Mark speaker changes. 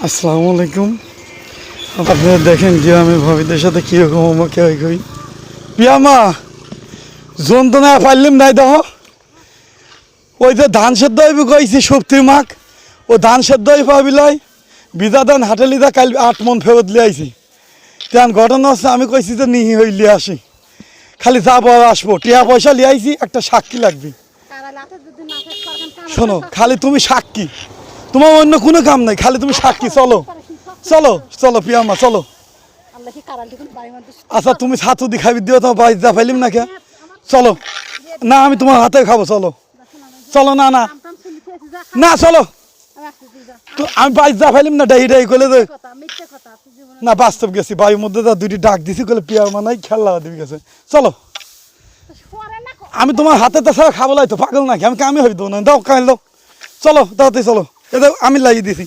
Speaker 1: আসসালামু আলাইকুম। আপনারা দেখেন গ্রামের ভাবিদের সাথে কীরকম আমাকে কই পিয়ামা যন্ত্রণায় পারলাম নাই দেহ ওই যে ধান সেদ্ধ হইব কইছি শক্তির মাখ ও ধান সেদ্ধ হয়ে পাবি লয় বিদা ধান হাটেলি দা কাল 8 মন ফেরত লিয়ে আইছি তেমন ঘটনা হচ্ছে আমি কইছি যে নিহি হই লিয়ে আসি খালি যাবো আসবো টিয়া পয়সা লিয়ে আইছি একটা সাক্ষী লাগবে। শোনো খালি তুমি সাক্ষী তোমার অন্য কোনো কাম নাই খালি তুমি সাক্ষী চলো চলো চলো পিয়ামা চলো। আচ্ছা তুমি ছাতু দি খাবি দিও তোমার বাইশ যা ফাইলিম না কে চলো না আমি তোমার হাতে খাবো চলো চলো না না না চলো তো আমি বাইশ যা ফাইলিম না ডাই ডাই করলে না বাস্তব গেছি বায়ুর মধ্যে যা দুইটি ডাক দিছি করলে পিয়ামা নাই খেলা দিবি গেছে চলো আমি তোমার হাতে তো ছাড়া খাবো লাই তো পাগল নাকি আমি কামি হইতো না দাও কাল দাও চলো দাও চলো এটা আমি লাগিয়ে দিছি।